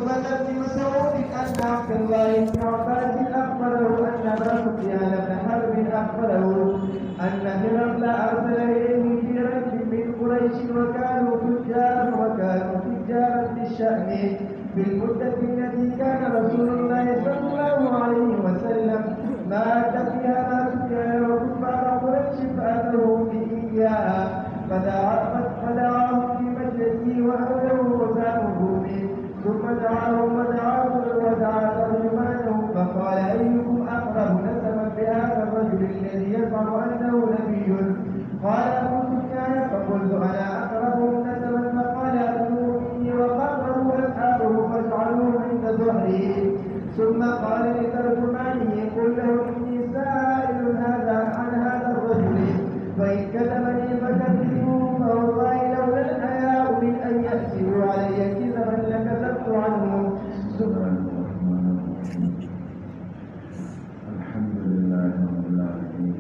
ثبت ابن مسعود أن عبد الله بن عباس أخبره أن أبا سفيان بن حرب أخبره أن هرقل أرسل إليه في رجل من قريش وكانوا تجارا بالشأن في المدة التي كان رسول الله صلى الله عليه وسلم مات فيها أبا سفيان وكفار قريش فأتوه بإياها فدعاهم في مجلسه وأهله وسامه به ثم دعاهم ودعا ترجمانه فقال أيكم أقرب نسبا بهذا الرجل الذي يزعم أنه نبي؟ قال أبو سفيان فقلت أنا أقربهم نسبا فقال أتوه مني وقربوا أصحابه فاجعلوه عند ظهري ثم قال لترجمانه قل له إني سائل عن هذا الرجل فإن كتبني فكذبوه فوالله لولا الحياء من أن يأسروا علي كذبا لكذبت عنه. الحمد لله رب العالمين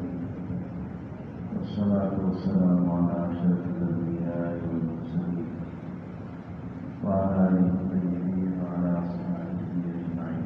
والصلاة والسلام على أشرف الأنبياء والمرسلين وعلى آله الطيبين وعلى أصحابه أجمعين.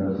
10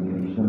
20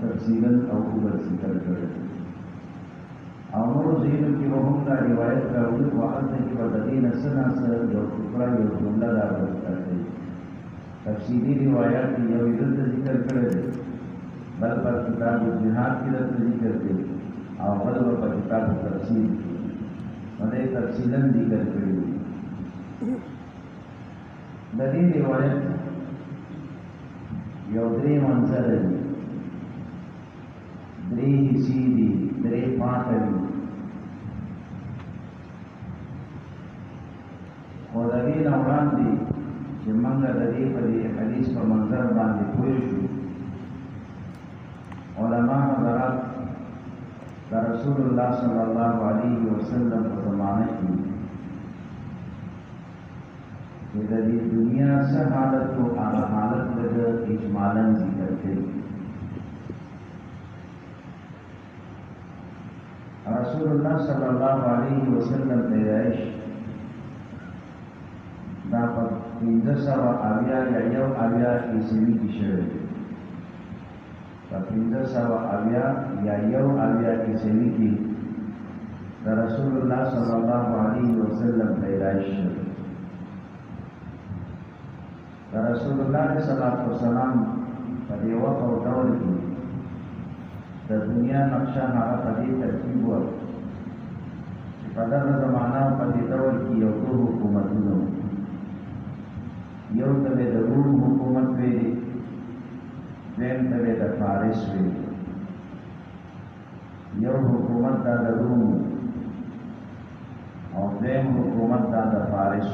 تفصیلا او اوبر ذکر کړی او نور ځینو کې به هم دا روایت راوړي خو هلته کې به د دې نه څه ناڅه یو ټوکړه یو جمله راوړل کوي تفصیلي روایات یو یې دلته ذکر کړی دی بل په کتاب الجهاد کې دلته ذکر دی او بل په کتاب التفسیر کې نو دې تفصیلا ذکر کړی دی د دې روایت یو درې منظر دی درې حصې دي درې پاټه دي خو د دې نه وړاندې چې موږ د دې په دې حدیث په منظر باندې پوه شو علما حضرات د رسول الله صلی الله علیه وسلم په زمانه کې چې د دې دنیا څه حالت او هغه حالت د اجمالاً ذکر کړي رسول الله صلی الله علیه وسلم پیدائش دا په 1500 یا یو اویا عیسوي کې شوی په 1500 یا یو اویا عیسوي کې د رسول الله صلی الله علیه وسلم پیدائش شوی د رسول الله صلی الله علیه وسلم په دې وخت او ډول کې د دنیا نقشه هغه په دې ترتیب و چې په دغه زمانه په دې ډول کې یو څو حکومتونه یو ته د روم حکومت ویلي دویم ته د فارس ویلي یو حکومت دا د روم او دویم حکومت دا د فارس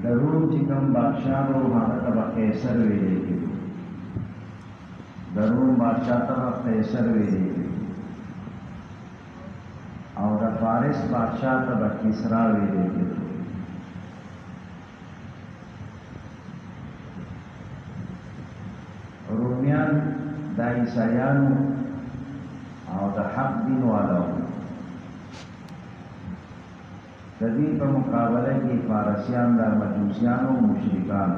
د روم چې کوم بادشاه و هغه ته به قیصر ویلې کېږي د روم بادشاه ته به قیصر ویلې کېږي او د فارس بادشاه ته به کسرا ویلې کېږي رومیان د عیسایانو او د حق دین والا وو د دې په مقابله کې فارسیان د مجوسیانو مشرکان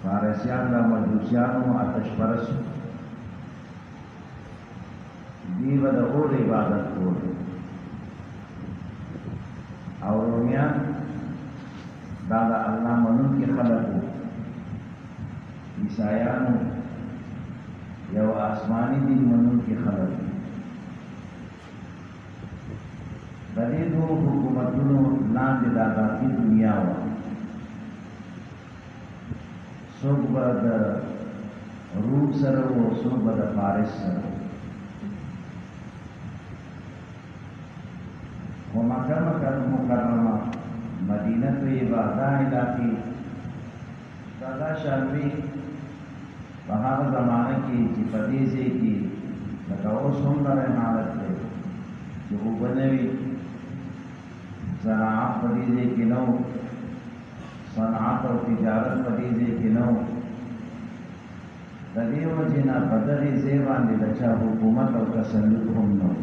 فارسیان د مجوسیانو آتش پرست دی به د اور عبادت کوي او رومیان دا د الله منونکي خلک وو عیسایانو یو آسماني دین منونکي خلک د دې دوه حکومتونو لاندې د ذاتي دنیا وه څوک به د روم سره و څوک به د فارس سره خو مکه مکرمه مدینه طیبه دا علاقې دا شان وي په هغه زمانه کې چې په دې ځای کې لکه اوس هم دغه حالت دی چې اوبه نه وي زراعت په دې ځای کې نه و صنعت او تجارت په دې ځای کې نه و د دې وجې نه په دغې ځای باندې د چا حکومت او تسلط هم نه و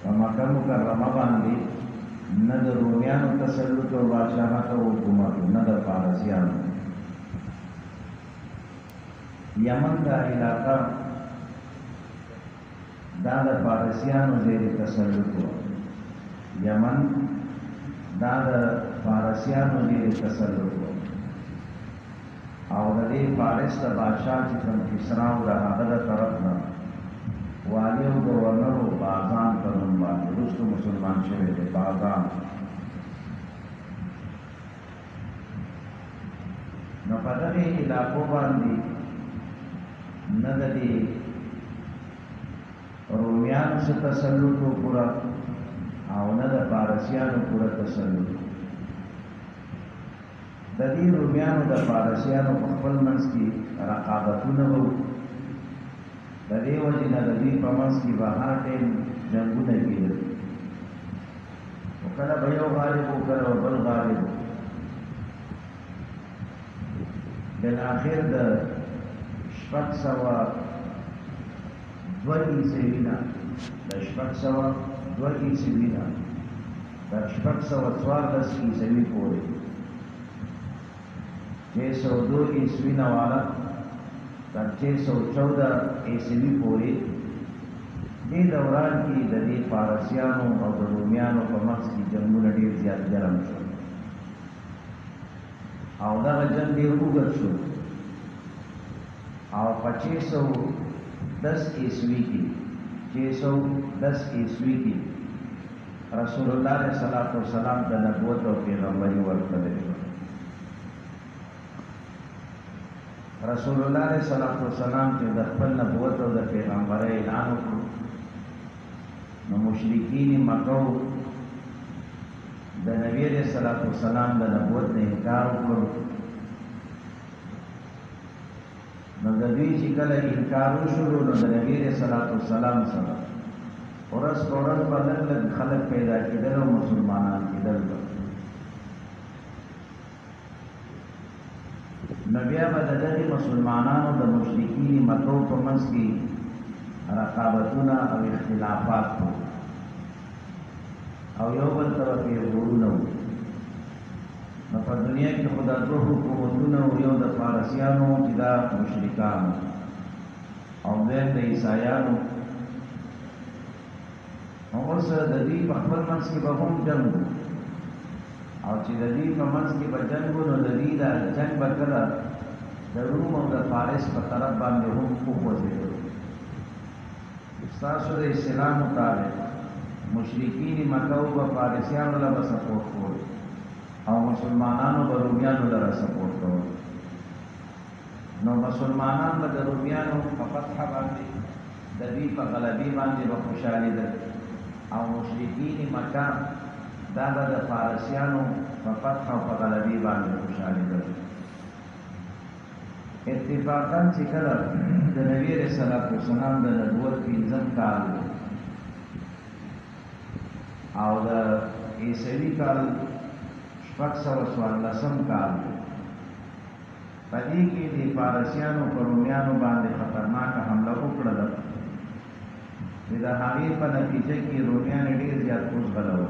په مکه مکرمه باندې نه د رومیانو تسلط او بادشاهت او حکومت نه د فارسیانو یمن دا علاقه دا د فارسیانو زیر تسلط و یمن دا د فارسیانو زیر تسلط و او د دې فارس د بادشاه چې کوم کسرا و د هغه د طرف نه والی او گورنر و بازان په نوم باندې وروسته مسلمان شوی دی بازان نو په دغې علاقو باندې نه د دې رومیانو سے تسلط و پورا او نه د فارسیانو پورا تسلط د دې رومیانو د فارسیانو په خپل منځ کې رقابتونه وو د دې وجې نه د دوی په منځ کې به هر ټیم جنګونه کېدل خو کله به یو غالب و کله به بل غالب بالاخر د 602 عیسوي نه د 602 عیسوي نه د تر 614 عیسوي پورې 602 عیسوي نه والا تر 614 عیسوي پورې دې دوران کې د دې فارسیانو او د رومیانو په منځ کې جنګونه ډېر زیات ګرم شو او دغه جنګ ډېر اوږد شو او په 610 عیسوي کې 610 عیسوي کې رسول الله صلی الله علیه وسلم د نبوت او پیغمبري ورکړل رسول الله صلی الله علیه وسلم چې د خپل نبوت او د پیغمبري اعلان وکړ نو مشرکین مکه د نبی صلی الله علیه وسلم د نبوت نه انکار وکړ نو د دې چې کله انکار وشو نو د نبی صلی الله علیه وسلم سره ورځ په ورځ باندې خلک پیدا کېدل او مسلمانان کېدل نو بیا به دغه مسلمانانو د مشرکین مکه په منځ کې رقابتونه او اختلافات او یو بل طرف یې ورونه نو په دنیا کې خدا دوه حکومتونه یو د فارسیانو چې دا مشرکان او دویم د عیسایانو اوس د دې په خپل منځ کې به هم جنګ او چې د دې په منځ کې به جنګ نو د دې د جنګ به کله د روم او د فارس په طرف باندې هم وخوځېدل ستاسو د اسلام مطابق مشرکین مکه او فارسیانو له سپورټ کول او مسلمانانو به رومیانو له سپورټ کول نو مسلمانان به د رومیانو په فتح باندې د دې په غلبي باندې به خوشاله دي او مشرکین مکه دا د فارسیانو په فتح او په غلبي باندې خوشاله دي اتفاقاً چې کله د نبی رسول الله صلی الله علیه وسلم د نبوت پنځم کال او د عیسوي کال 614 کال په دې کې د فارسیانو پر رومیانو باندې خطرناکه حمله وکړه چې د هغې په نتیجه کې رومیان ډېر زیات وژغلل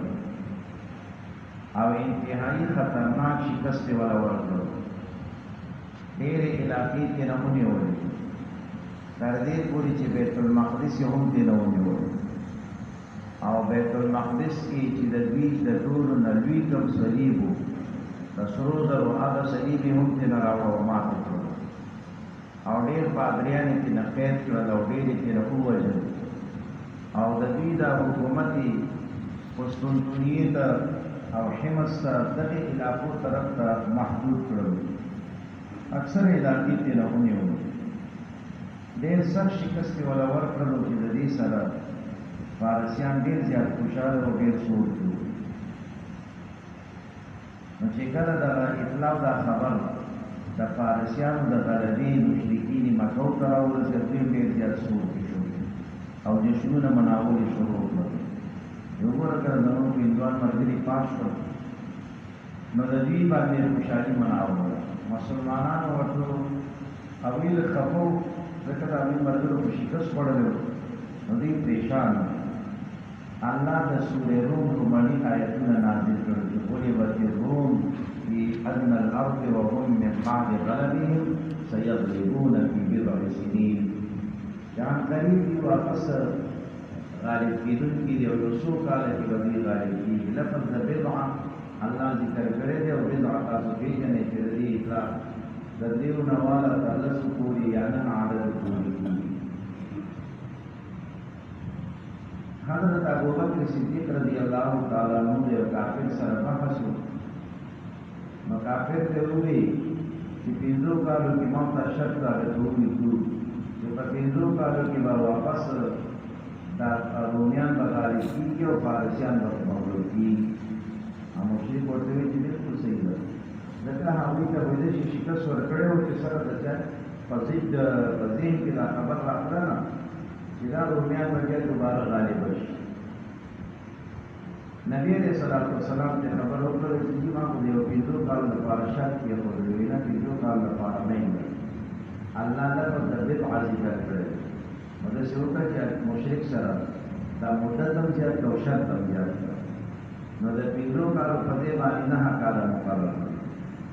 او انتهایي خطرناک شکست یې ولا ورکړ ډېرې علاقې کې نه ونیولې تر دې پورې چې بیت المقدس یې هم ترې نه ونیولې او بیت المقدس کې چې د دوی د ټولو نه لوی کوم صلیب و د سرو زرو هغه صلیب یې هم ترې نه راوړه او ماته کړل او ډېر پادریان یې ترې نه قید کړل او ډېر یې ترې نه ووژل او د دوی د حکومت یې قسطنطنیې ته او حمص ته دغې علاقو طرف ته محدود کړل اکثر علاقې ترې نه ونیولې ډېر سخت شکست یې ولا ورکړلو چې د دې سره فارسیان ډېر زیات خوشحاله او ډېر سوړ شو نو چې کله دغه اطلاع دا خبر د فارسیانو د غلبې مشرکین مکه ته راورسېد دوی ډېر زیات سوړ شو او جشنونه مناول یې شروع کړل یو ګوره کله زموږ هندوان ملګري پاس شول نو د دوی باندې خوشحالي مناوله مسلمانانو ورته هغوی له خفو ځکه د هغوی ملګرو په شکست خوړلی نو دوی پریشان الله د سورې روم روماني آیتونه نازل کړل چې غلبت الروم فی ادنى الارض وهم من بعد غلبهم سيغلبون في بضع سنين جان قریب دی واپس غالب کېدونکي دی او یو څو کاله کې به دوی غالب کېږي لفظ د بضع الله ذکر کړی دی او بضع تاسو پېژنئ چې د دې اطلاق د دیو نه واله تر لسو پورې یا نن عدد پورې کېږي حضرت ابوبکر صدیق رضی الله تعالی عنہ د کافر سره بحث نو کافر ته وویل چې پنځو کالو کې ما ته شک راغلی چې په پنځو کالو کې به واپس دا رومیان به غالب کېږي او فارسیان به مغلوب کېږي مشرک ورته وایي چې بالکل صحیح ده ځکه هغوی ته ویلی چې شکست ورکړی و چې سره د چا په ضد په ذهن کې دا خبر راغله نه چې دا رومیان به بیا دوباره غالبه شي نبی علیه الصلاة والسلام ته خبر وکړه چې ما خو د یو پنځو کالو لپاره شرط کېښودلی نه پنځو کالو لپاره نه یم الله لفظ د بدعه ذکر کړی نو داسې وکړه چې مشرک سره دا مدت هم زیات کړه او شرط هم زیات کړه نو د پنځو کالو په دې باندې 9 کاله مقرر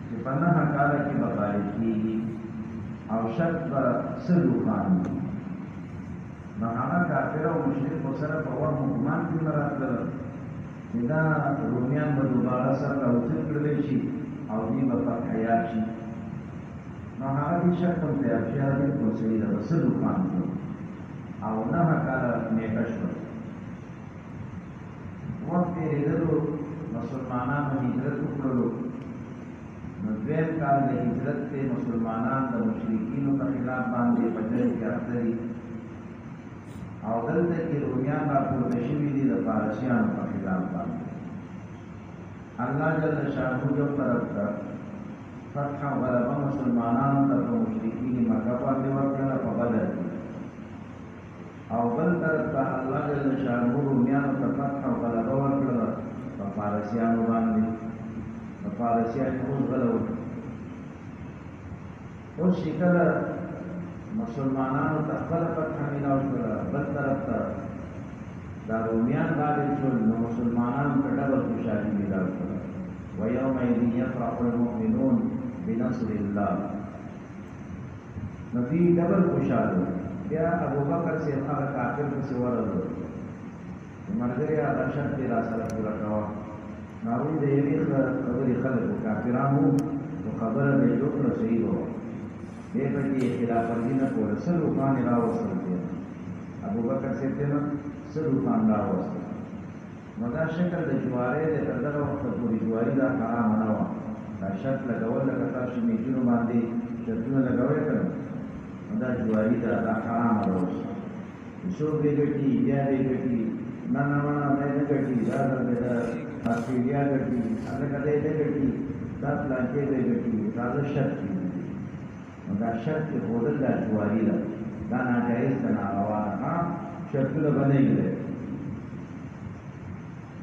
چې په 9 کاله کې به فارغ کېږي او شک به سلو خاندي نو هغه کافر او مشرک سره په وخت ګمان کې نه راتلل چې دا رومیان به دوباره سره راوځي کړلی شي او دوی به فتح یاد شي نو هغه دې شک هم تیار شي هغه بالکل صحیح ده به سلو خاندي او 9 کاله نیټه شوه وخت تېرېدلو مسلمانانو هجرت وکړلو نو دویم کال د هجرت کې مسلمانان د مشرکینو په خلاف باندې په جنګ کې اخته دي او دلته کې رومیان راپورته شوي دي د فارسیانو په خلاف باندې الله جل شانه یو طرف ته فتح او غلبه مسلمانانو ته په مشرکین مکه باندې ورکړله په بدر کې او بل طرف ته الله جل شانه رومیانو ته فتح او غلبه ورکړله په فارسیانو باندې د فارسیانو اوس غلبه اوس چې کله مسلمانانو ته خپله فتح میلاو شوله بل طرف ته دا رومیان غالب شول نو مسلمانانو ته ډبل خوشحالي میلاو شوله ویومئذ یفرح المؤمنون بنصر الله نو دوی ډبل خوشحاله بیا ابوبکر صاحب هغه کافر پسې ورغلو ملګري هغه شرط یې راسره پوره کوه نو هغوی د یوې خبرې خلکو کافرانو نو خبره به یې وکړه صحیح به وه دې پکې خلاف ورزي نه کوله څه روښان یې راوستل دی ابوبکر صاحب ته نه څه روښان راوستل نو دا شکل د جوارۍ دی تر دغه وخته پورې جواري دا حرامه نه وه دا شرط لګول لکه تاسو میچونو باندې شرطونه لګوئ که نه نو دا جواري ده دا حرامه راوستل څوک یې ګټي بیا یې ګټي نه نه نه دا یې نه ګټي دا د آسټرېلیا ګټي هلکه دی نه ګټي دا پلانکې دی ګټي دا د شرط دي نو دا شرط کې ښودل دا جواري ده دا ناجایز ده ناروا ده شرطونه به نه وي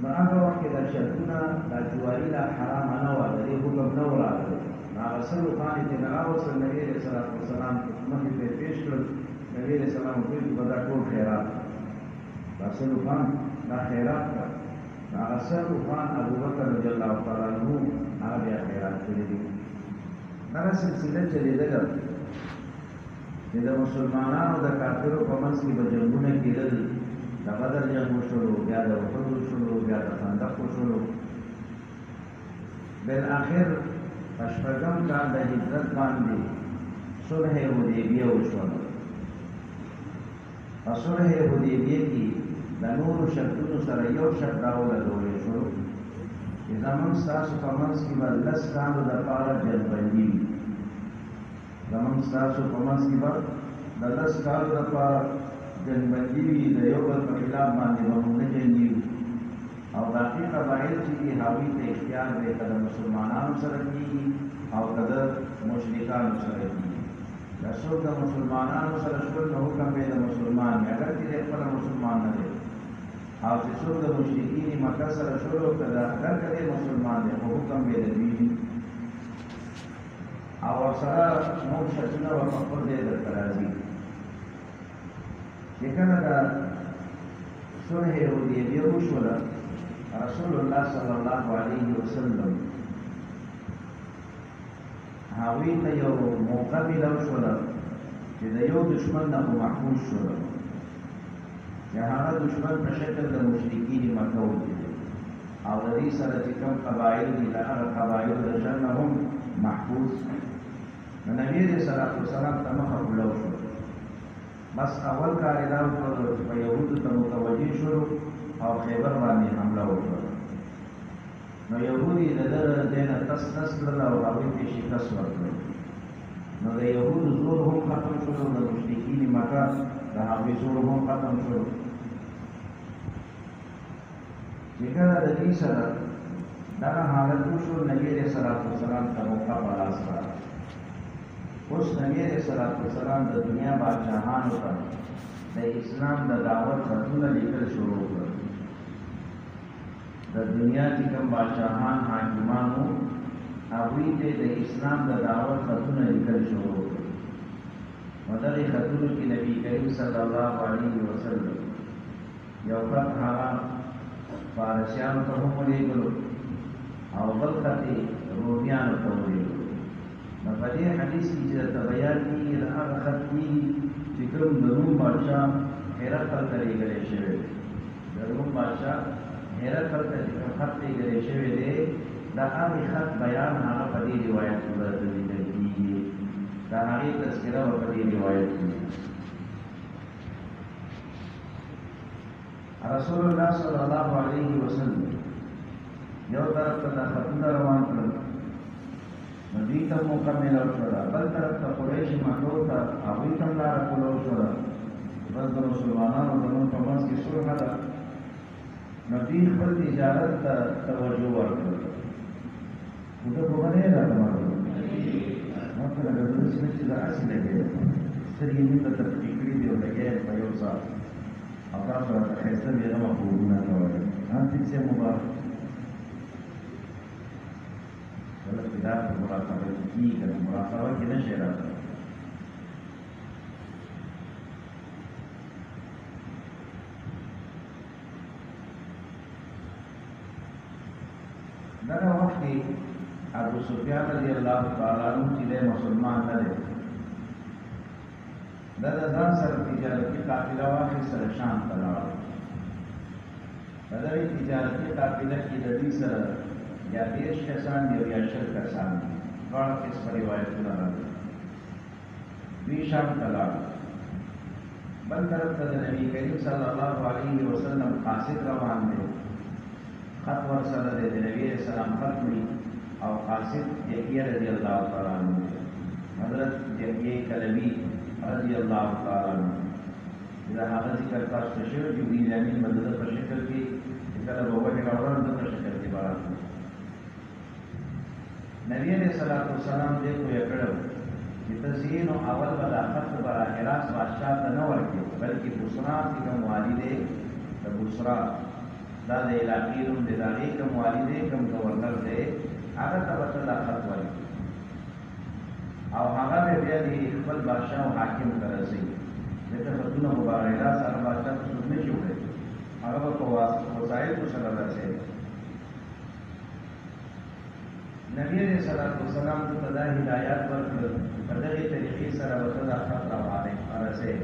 نو هغه وخت کې دا شرطونه دا جواري دا حرامه نه وه د دې حکم نه و راغلی نو هغه څه روښانې چې نه راوستل نبي علیه صلات وسلام مخې ته یې پېښ کړل نبي علیه السلام ویل چې دا ټول خیرات دا څه روښان دا خیرات ده نو هغه څه روښان ابوبکر رضی الله تعالی عنه هغه بیا خیرات کړي دي دغه سلسله چلېدله چې د مسلمانانو د کافرو په منځ کې به جنګونه کېدل د بدر جنګ وشولو بیا د احد وشولو بیا د خندق وشولو بالاخر په شپږم کال د هجرت باندې صلح حدیبیه وشوله په صلح حدیبیه کې د نورو شرطونو سره یو شرط راولګولی شو چې زموږ ستاسو په منځ کې به 10 کالو دپاره جنګبندي وي زموږ ستاسو په منځ کې به د 10 کالو دپاره جنګبندي وي د یو بل په خلاف باندې به موږ نه جنګېږو او باقي قبایل چې دي هغوی ته اختیار دی که د مسلمانانو سره کېږي او که د مشرکانو سره کېږي که څوک د مسلمانانو سره شول نو حکم به د مسلمان وي اګر چې دی خپله مسلمان نه دی او چې څوک د مشرکین مکه سره شول او که اګر که دی مسلمان دی خو حکم به د دوی وي او ورسره نور شرطونه به په خپل ځای درته راځي چې کله د صلح حدیبیه وشوله رسول الله صلی الله علیه وسلم هغوی ته یو موقع میلاو شوله چې د یو دشمن نه خو محفوظ شوله چې هغه دشمن په شکل د مشرکین مکه ولیدل او د دې سره چې کوم قبایل دي د هغه قبایلو د شر نه هم محفوظ نو نبي علیه صلات وسلام ته مخه کړو شو بس اول کار یې دا وکړو چې په یهودو ته متوجه شولو او خیبر باندې حمله وکړه نو یهود یې د ده ځای نه تس تس کړل او هغوی ته یې شکست ورکړل نو د یهودو زور هم ختم شولو د مشرکین مکه د هغوی زور هم ختم شولو چې کله د دې سره دغه حالت وشو نبي علیه صلات وسلام ته موقع په لاس راغله اوس نبي علیه صلات وسلام د دنیا بادشاهانو ته د اسلام د دعوت خطونه لیکل شروع کړل د دنیا چې کوم بادشاهان حاکمان وو هغوی ته د اسلام د دعوت خطونه لیکل شروع کړل نو دغې خطونو کې نبي کریم صلی الله علیه وسلم یو خط هغه فارسیانو ته هم ولېږلو او بل خط یې رومیانو ته ولېږلو. نو په دې حدیث کې چې درته بیان کېږي د هغه خط کېږي چې کوم د روم بادشاه هرقل ته لېږلی شوی دی. د روم بادشاه هرقل ته چې کوم خط لېږلی شوی دی د هغې خط بیان هغه په دې روایت کې به درته لیکل کېږي. د هغې تذکره به په دې روایت کې رسول الله صلی الله علیه وسلم یو طرف ته دا خطونه روان کړل، نو دوی ته موقع میلاو شوله، بل طرف ته قریش مکو ته هغوی ته هم لاره کولاو شوله. بس د مسلمانانو زموږ په منځ کې صلح ده، نو دوی خپل تجارت ته توجه ورکړل. خو ده خو به نه یې راته معلوم ما ته لکه داسې نه چې زه هسې لګیا یم، سترګې مې ته تفریح کړي دي او لګیا یم په یو ساعت او تاسو راته ښایسته بېغمه خوبونه کوئ. ټیک صاحب مبارک کله چې دا په مراقبه کې کېږي، که مراقبه کې نه شي راتلی. دغه وخت کې ابو سفیان رضی الله تعالی عنہ چې دی مسلمان نه دی، دا د ځان سره تجارتي قافله واخیستله، شام ته لاړ. په دغې تجارتي قافله کې د دوی سره یا 30 کسان دي او یا 20 کسان دي، دواړه قسمه روایتونه راغلي. دوی شام ته لاړل. بل طرف ته د نبي کریم صلی الله علیه وسلم قاصد روان دی، خط ورسره دی، د نبي علیه السلام خط وي او قاصد یحیی رضی الله تعالی عنہ، حضرت یحیی کلبی رضی الله تعالی عنہ. دا هغه ذکر تاسو ته شوی جبریل امین به د ده په شکل کې چې کله به وحی راوړل د په شکل کې به راتلو. نبی علیه الصلاة والسلام دې پوه کړی چې ته نو اول به دا خط براه راست بادشاه ته نه ورکړې، بلکې بصرا چې کوم والي دی د بصرا دا د علاقې نوم دی، د هغې کوم والي دی کوم گورنر دی هغه ته به ته دا خط ورکړې او هغه به بیا د خپل بادشاه او حاکم ته رسوي. ځکه خطونه خو براه راست هغه بادشاه ته څوک نه شي وړی، هغه به په وسایلو سره رسوي. نبی علیہ الصلوۃ والسلام ته دا هدایت ورکړل په دغې طریقې سره به ته دا خط ورسوې.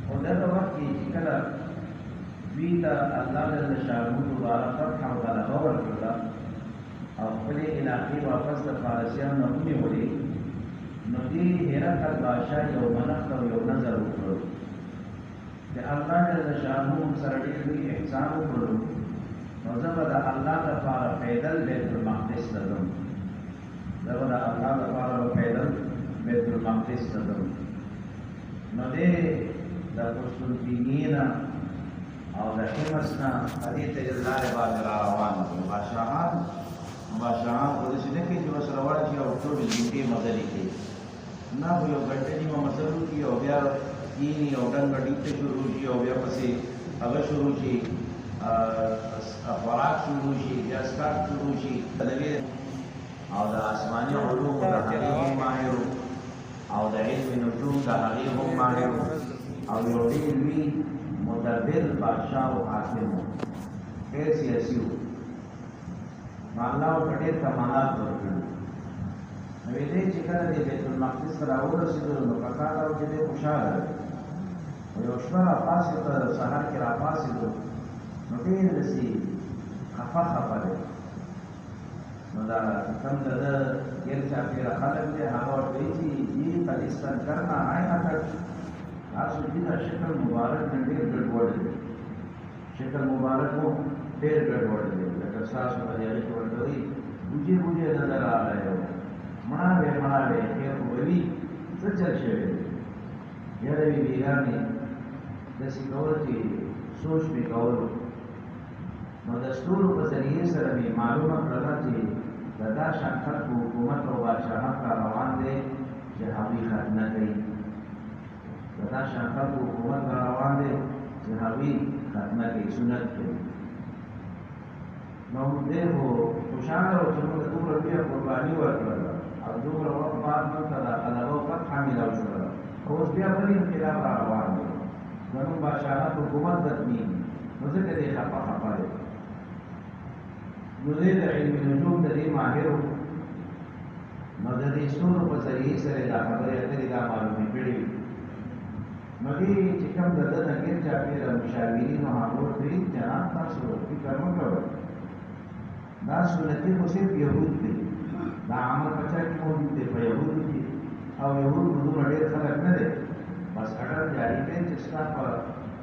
خو دغه وخت کې چې کله دوی ته الله جل شانه دوباره فتح او غلبه ورکړله او خپلې علاقې واپس د فارسیانو نه ونیولې، نو دې هرقل بادشاه یو منښت او یو نظر وکړو چې الله جل شانه سره ډېر لوی احسان وکړو، نو زه به د الله لپاره پیدل بیت المقدس ته ځم، زه به د الله لپاره پیدل بیت المقدس ته ځم. نو دی د قسطنطنیې نه او د حمص نه هغې ته یې لارې باندې را روان دي. بادشاهان خو داسې نه کوي چې ورسره وړه شي او ټولې ګنټې مزلې کوي، نه خو یو ګنټه نیمه مزل وکړي او بیا کښېني او ډنګه ډیب ته شروع شي او بیا پسې هغه شروع شي خوراک شروع شي، بیا سکاټ شروع شي. او د آسماني علومو د هغې هم ماهر او د علم نجوم د هغې هم ماهر او یو ډېر لوی مدبر بادشاه او حاکم و، ډېر سیاسي و. نو الله ورته ډېر کمالات ورکړي. نو دی چې کله د بیت المقدس ته راورسېدلو نو پکار ده چې دی خوشحاله دی. یو شپه راپاڅېده، سهار کې راپاڅېدو نو ډېر داسې خفه دی. نو دا کوم د ده ګیر چاپېره خلک دی هغه ورته وایي چې دې فلسطین کرنا آئینه کړ. تاسو دې دا شکل مبارک نه ډېر ګډوډ دی، شکل مبارک مو ډېر ګډوډ دی، لکه ستاسو په دې هغې کې ورته وایي بوجې نظر راغلی و، مړاوې خیر خو به وي، څه چل شوی دی. یاره وي بېګانې داسې کول چې سوچ مې کولو، نو د ستورو په ذریعې سره مې معلومه کړله چې د دا شان خلکو حکومت او بادشاهت را روان دی چې هغوی ختنه کوي، د دا شان خلکو حکومت را روان دی چې هغوی ختنه کوي، سنت کوي. نو دی خو خوشحاله و چې موږ دومره لویه قرباني ورکړله او دومره وخت بعد موږ ته د غلبه او فتحه میلاو شوله. اوس بیا بل انقلاب را روان دی، زموږ بادشاهت حکومت ختمېږي، نو ځکه دې خفه خفه دی. نو دې د علم نجوم د دې ماهر و، نو د دې ستورو په ذریعې سره دا خبرې اترې دا معلومې کړې وي. نو دې چې کوم د ده نه ګیر چاپېره مشاورینو هغو ورته ویلي جناب تاسو فکر مه کوئ، دا سنتي خو صرف یهود دی، دا عمل په چا کې موجود دی؟ په یهودو کې. او یهود نو دومره ډېر خلک نه دی، بس اډر جاري کوي چې ستا په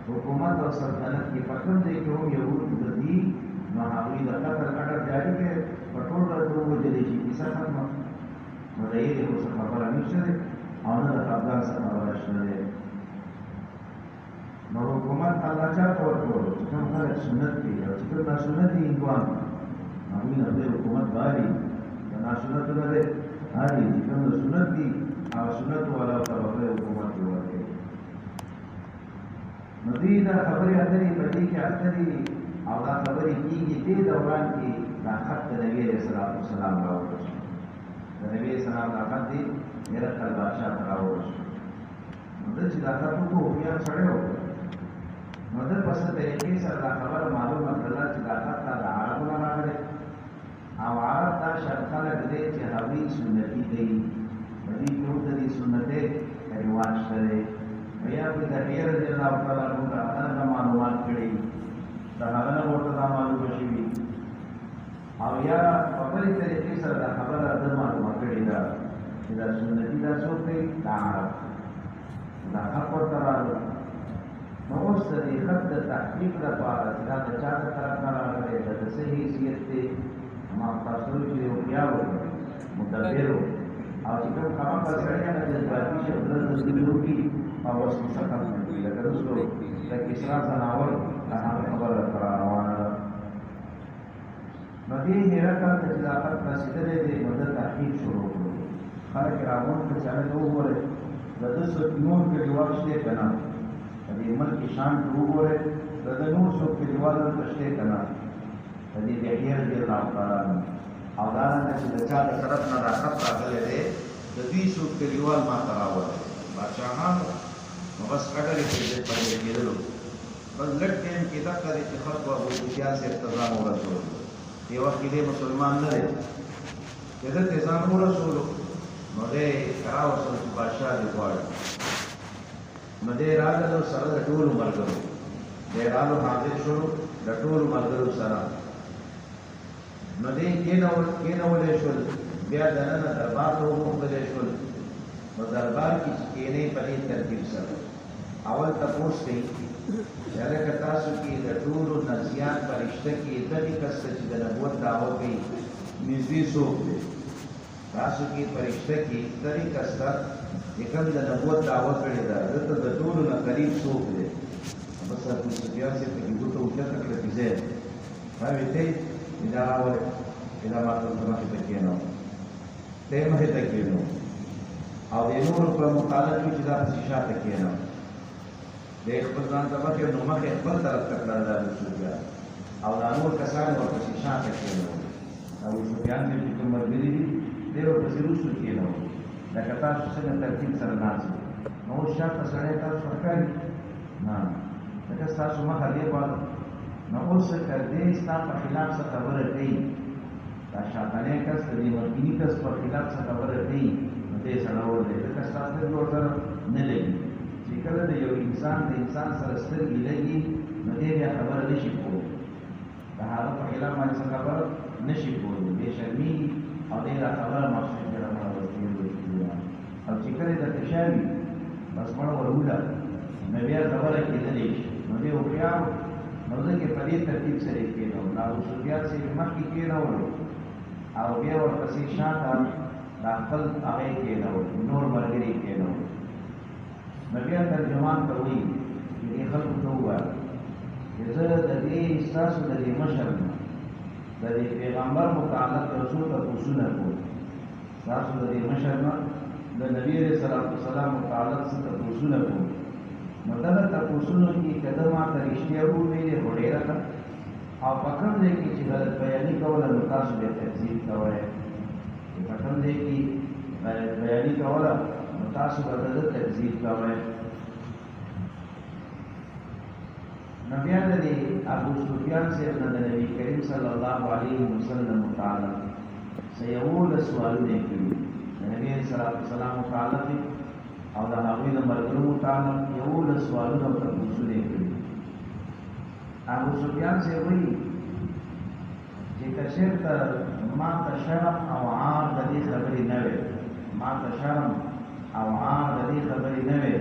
حکومت او سلطنت کې په کوم ځای کې هم یهود د دي، نو هغوی د قتل اډر جاري کوي، په ټول ډول ووژلی شي، کیسه ختمه. نو د یې خو څه خبره نشته دی او نه د خفګان څه خبره شته دی. نو حکومت الله چا ته ورکړو؟ چې کوم خلک سنت دي او چې کوم ناسنت دي هندوان، هغوی نه خدای حکومت باري، د ناسنتو نه دی هاري، چې کوم د سنت دي هغه سنت والا ته به خدای حکومت کې ورکوي. نو دوی دا خبرې اترې په دې کې اترې او دا خبرې کېږي دې دوران کې دا خط د نبي علیه السلام راوړل شو. د نبي علیه السلام دا خط دی هرقل بادشاه ته راوړل شو. نو ده چې دا خط وکړو هوښیار سړی و، نو ده په څه طریقې سره دا خبره معلومه کړله چې دا خط د عربو نه راغلی او عرب دا شرط خلک دی چې هغوی سنتي دی، په دې کې ورته دې سنتۍ رواج شته دی. نو یا پرې د هغې رضي الله تعالی عنه د هغه نه معلومات کړي، د هغه نه ورته دا معلومه شوي، او یا په بلې طریقې سره دا خبره ده معلومه کړې ده چې دا سنتي دا څوک دی؟ دا عرب. دا حق ورته راغلی. نو اوس د دې خط د تحقیق لپاره چې دا د چا د طرف نه راغلی، د څه حیثیت دی، ما تاسو چې یو هوښیار و، مدبر و، او چې کوم کمقل سړی هغه جذباتي شي او زړه تسلي وکړي او اوس کیسه ختمه کړي. لکه اوس د کسرا ځناور هغه خبره راته روانه ده. نو دې هرقل ته چې دا خط رسېدلی دی، نو ده تحقیق شروع کړو. خلک یې راغونډ کړه چې هلته وګورئ د ده نور کلیوال شته که نه، د دې ملک شان کې وګورئ د ده نور څوک کلیوال دلته شته که نه، د دې بهیر رضي الله تعالی عنه. او دارنګه چې د چا د طرف نه دا خط راغلی دی، د دوی څوک کلیوال ما ته راوړی بادشاهانو، نو بس اډرې پرې باندې کېدلو. بس لږ ټایم کې دغه دی چې خلکو ابوسفیان صاحب ته ځان ورسولو. دې وخت کې دی مسلمان نه دی، چې ده ته ځان ورسولو، نو دی راوستل چې بادشاه دې غواړي. نو دی راغلو سره د ټولو ملګرو، دی رالو حاضر شولو د ټولو ملګرو سره. نو دی کېنولی شول، بیا دننه دربار ته وغوښتلی شول. نو دربار کې چې کېنئ په دې ترتیب سره اول تپوس کوي چې هلکه تاسو کې د ټولو نه زیات په رشته کې دغې کس ته چې د نبوت دعوه کوي نږدې څوک دی؟ تاسو کې په رشته کې دغې کس ته چې کوم د نبوت دعوه کړې ده دلته د ټولو نه قریب څوک دی؟ بس ابوسفیان صاحب پکې ګوته اوچته کړه چې ځای ما ویې ته چې دا راولې چې دا ما ته مخې ته کېنو، ته یې مخې ته کېنو او د نورو په مخالف وي چې دا پسې شاته کېنو. دی خپل ځان ته مخې نو مخې خپل طرف ته کړه دا ابوسفیان او دا نور کسان ورپسې شاته کېنول. ابوسفیان صاحب چې کوم ملګري دي دی ورپسې وروسته کېنول، لکه تاسو څنګه ترتیب سره ناست یې. نو اوس شاته سړی تاسو ښکاري نه، لکه ستاسو مخه دی غواړو. نو اوس که دی ستا په خلاف څه خبره کوي، دا شاتنی کس د دې مخکیني کس په خلاف څه خبره کوي، نو دی سړی دی ځکه ستا سترګې ورسره نه لګي. چې کله د یو انسان د انسان سره سترګې لګي، نو دی بیا خبره نه شي کولی، د هغه په خلاف باندې څه خبره نه شي کولی، دی شرمېږي او دی دا خبره مخصوص کړه او چې کله درته شا وي بس مړه ورهوله، نو بیا خبره کېدلی شي. نو دی هوښیار و، نو ځکه په دې ترتیب سره یې کېنول. نو ابوسفیان صاحب مخکې کېنولو او بیا ورپسې شاته دا خپل هغه یې کېنول، نور ملګري یې کېنول. نو بیا ترجمان ته وایي چې دې خلکو ته ووایه چې زه د دې ستاسو د دې مشر نه د دې پیغمبر متعلق یو څو تپوسونه کوم، ستاسو د دې مشر نه د نبي علیه السلام متعلق څه تپوسونه کوم. نو دغه تپوسونو کې که ده ما ته رښتیا وویلې خو ډېره ده، او په کوم ځای کې چې غلط بیاني کوله نو تاسو بیا تکذیب کوئ، چې په کوم ځای کې غلط بیاني کوله نو تاسو به د ده تکذیب کوئ. نبی علی ابو سفیان سے نبی کریم صلی اللہ علیہ وسلم متعلق سیول سوالونه کړي نبی صلی الله علیه وسلم متعلق او د هغوی د مرګرو متعلق یول سوالونه او تپوسونه کړي. ابو سفیان سے وایي چې کشرته ما ته شرم او عار د دې خبرې نه وي، ما ته شرم او عار د دې خبرې نه وي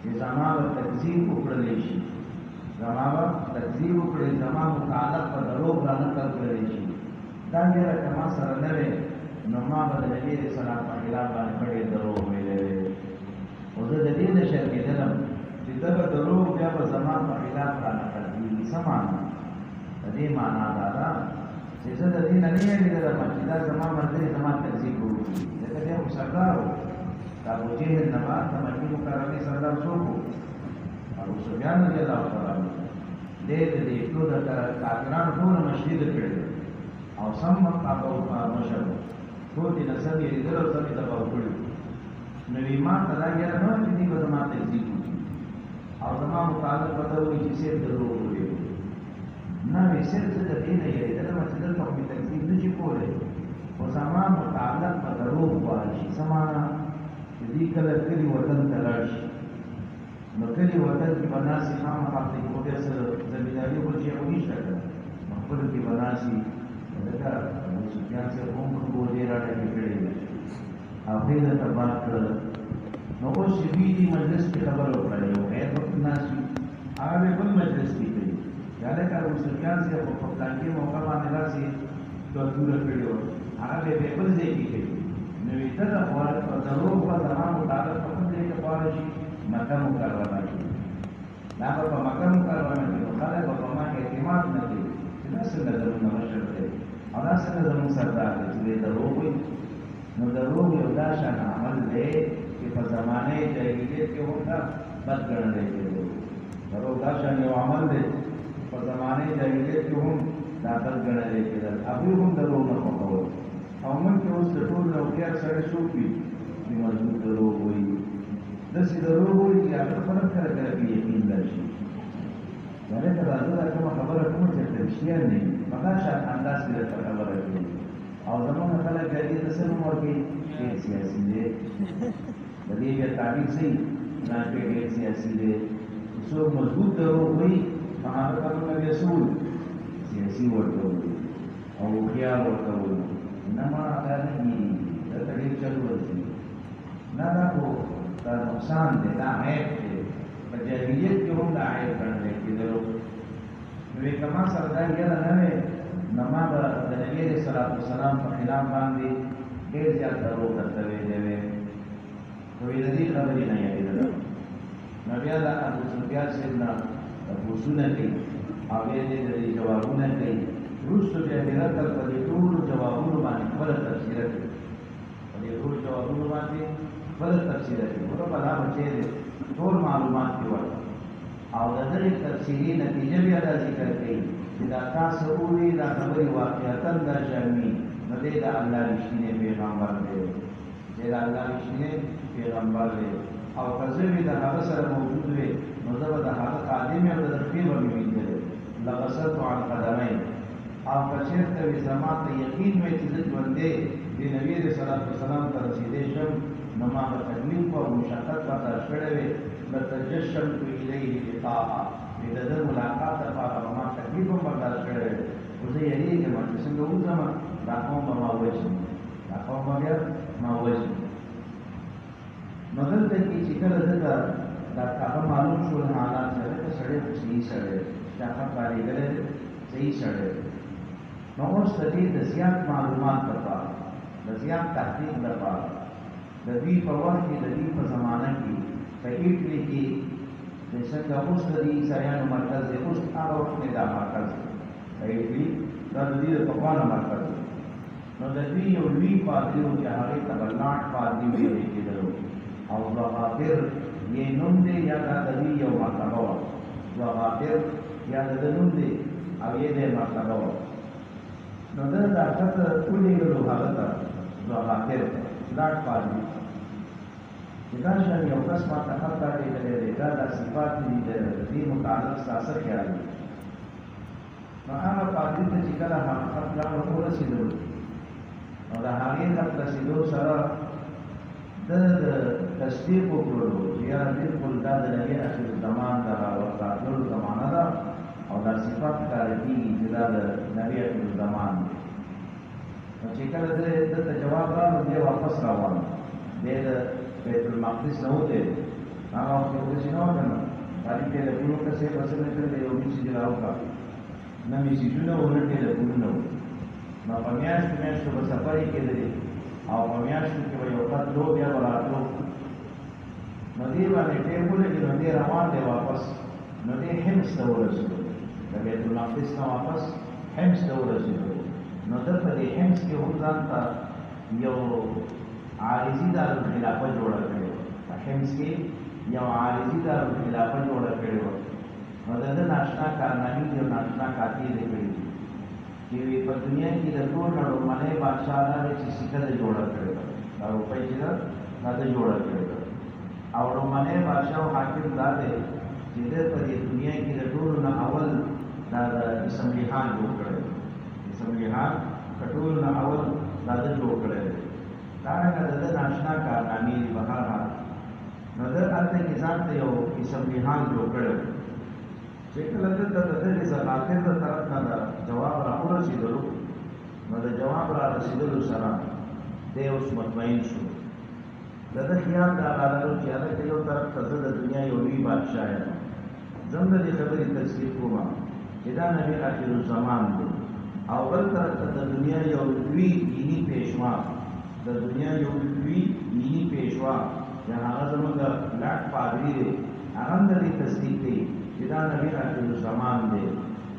چې زما به تکذیب وکړلی شي، زما به تکذیب وکړي، زما متعلق په دروغ رانقل کړلی شي. دا ویره که ما سره نه وي نو ما به د نبي علیه السلام په خلاف باندې پټې دروغ ویلی وي. خو زه د دې نه شرمېدلم چې دغه دروغ بیا به زما په خلاف رانقل کېږي. څه معنا؟ د دې معنا دا ده چې زه د دې نه نه یېرېدلم چې دا زما ملګري زما تکذیب وکړي. ځکه دی خو سردار و، د ابوجهل نه بعد د مکې مکرمې سردار څوک و؟ ابو سفیان رضی الله تعالی عنه. دې د دې ټول د کافرانو ټول مشهد کړي او سم په مشر ټول دې نسب یې لیدل او سم یې دباو کړي. نو ایمان ته دا یاره نه چې دې به زما تکذیب وکړي او زما متعلق به ته ووایي چې صرف دروغ وویل. نه وي صرف زه د دې نه یېرېدلم چې دلته خو مې تکذیب نه شي کولی، خو زما متعلق به دروغ ووایل شي. څه معنا؟ چې دې کله کلي وطن ته لاړ شي نو کلي وطن کې به ناسي خامخا پرې خو بیا څه زمینداري خو چې خو نشته که نو خپلو کې به ناسي. ځکه ابو سفیان صاحب هم ښه بوجۍ راډکې کړې وې او هغې درته باد کړل. نو اوس چې دوی دې مجلس کې خبره وکړه، یو غیر وخت ناست وي، هغه به بل مجلس کې کوي. یا لکه ابو سفیان صاحب په پښتانګي موقع باندې داسې دوره کړې وه، هغه به بل ځای کې کوي. نو وي ته د دروغ به زما متعلق په کوم ځای کې غوره شي؟ مکه مکرمه کې. دا به په مکه مکرمه کې نو خلک به په ما اعتماد نه کوي چې دا څنګه زموږ مشر دی او دا څنګه زموږ سردار دی چې دی دروغ وایي. نو دروغ یو دا شان عمل دی چې په زمانه جاهلیت کې هم دا بد ګڼلی کېدو. دروغ دا شان یو عمل دی په زمانه جاهلیت کې هم دا بد ګڼلی کېدل. هغوی هم دروغ نه خوښول او موږ کې اوس د ټول نوکر سړی څوک وي چې مضبوط دروغ وایي، داسې دروغ وایي چې هغه خلک کله کله پرې یقین راشي. هلکه راځه دا کومه خبره کومه چې درته رښتیا نه وي په دا شان انداز کې درته خبره کوي. او زموږ خلک بیا دې ته څه نوم ورکوي؟ ډېر سیاسي دی. د دې بیا تعبیر صحیح نه کوي، ډېر سیاسي دی. چې څوک مضبوط دروغ وایي نو هغه کارونه بیا څه وایي؟ سیاسي ورته وایي او هوښیار ورته وایي. نه ما دا نه کېږي، دلته ډېر چل ورځي. نه دا خو دا نقصان دی، دا عیب دی. په جاهلیت کې هم دا عیب ګڼلی کېدلو. نو وایي که ما سره دا یره نه وی نو ما به د نبي علیه الصلاة والسلام په خلاف باندې ډېر زیات دروغ درته ویلی وی. خو وایي د دې خبرې نه یېرېدلم. نو بیا د ابو سفیان صاحب نه تپوسونه کوي او بیا دې د دې جوابونه کوي. وروسته بیا هرقل په دې ټولو جوابونو باندې خپله تبصره کوي، په دې ټولو جوابونو باندې خپله تبصره کوي. وروسته به دا بچی دی ټول معلومات کې ورته او د دغې تفصیلي نتیجه بیا دا ذکر کوي چې دا تاسو ووایي دا خبرې واقعتا دا شرمي نو دی د الله رښتینی پیغمبر دی، دی د الله رښتینی پیغمبر دی. او که زه مې د هغه سره موجود وې نو زه به د هغه خادم یم، د خپې به مې ویدلی لبسطت عن قدمین. او که چېرته وي زما ته یقین وی چې زه ژوندی د نبي علیه الصلاة والسلام ته رسېدی شم نو ما به تکلیف او مشقت برداشت کړی وی. لتجشمت الیه لقاءه، د ده ملاقات لپاره به ما تکلیف هم برداشت کړی وی. خو زه یېرېږم چې څنګه وځم دا قوم به ما وژني، دا قوم به بیا ما وژني. نو دلته کې چې کله دته دا هغه معلوم شول حالات سره که سړی خو صحیح سړی شاخت پارېدلی دی، صحیح سړی. نو اوس د دې د زیات معلومات لپاره، د زیات تحقیق لپاره د دوی په وخت کې، د دوی په زمانه کې په ایټلي کې د څنګه اوس د دې عیسایانو مرکز دی، اوس هغه وخت کې دا مرکز دی په ایټلي، دا د دوی د پخوانه مرکز دی. نو د دوی یو لوی پادري و چې هغې ته به لاټ پادري ویلې کېدلو او ظفافر یې نوم دی یا دا د دوی یو مرتبه وه. ظفافر یا د ده نوم دی او یې دی مرتبه وه. نو ده دا ښځه ولېږلو هغه ته ظفافر ته لاټ پادري دا شان یو کس ما ته خط راغلی دی دا صفات دي د دې متعلق ستاسو خیال دی نو هغه پادری ته چې کله هغه خط ورسېدل او د هغې خط رسېدو سره د تصدیق وکړلو چې یاره بلکل دا د نبي اخر زمان د راورسېدلو زمانه ده او دا صفات ښکاره کېږي چې دا د نبي اخر زمان دی نو چې کله دلته جواب راغلو دی واپس روان دی د بیت المقدس نه وتی هغه وخت کې داسې نه وه که نه علي ټېلیفون وکړه صاحب هسې نه کړی یو میسېج یې راوکړه نه میسېجونه وو نه ټېلیفونونه وو نو په میاشتو به سفرې کېدلې او په میاشتو کې به یو خط تلو بیا به راتلو نو دې باندې ټیم ولګي نو دې روان دی واپس نو دې حمص ته ورسېدو د بیت المقدس نه واپس حمص ته ورسېدو نو ده په دې حمص کې هم ځان ته یو عارضي دارالخلافه جوړه کړې وه په حمص کې یو عارضي دارالخلافه جوړه کړې وه نو د ده ناشنا کارنامې دي او ناشنا کاتې یې کړي دي چې په دنیا کې د ټول نه لومړنی بادشاه دا دی چې سکه ده جوړه کړې ده دا روپۍ چې ده دا ده جوړه کړې ده او لومړنی بادشاه او حاکم دا دی چې ده په دې دنیا کې د ټولو نه اول دا د اسمبلیحان جوړ کړی دی اسمبلیحان که ټولو نه اول دا ده جوړ کړی دی دارنګه د ده ناشنا کارنامې دي په هر حال نو ده هلته کې ځان ته یو اسمبلیحان جوړ کړی چې کله دلته د دغې زغافر د طرف نه د جواب را ورسېدلو نو د جواب را رسېدلو سره دی اوس مطمئن شو د ده خیال دا راغلو چې هلکه یو طرف ته زه د دنیا یو لوی بادشاه یم زه هم د دې خبرې تصدیق کوم چې دا نبي آخر الزمان دی او بل طرف ته د دنیا یو لوی دیني پیشوا د دنیا یو لوی دیني پیشوا چې هغه زموږ لاټ پادري دی هغه هم د دې تصدیق کوي چې دا نبي آخر الزمان دی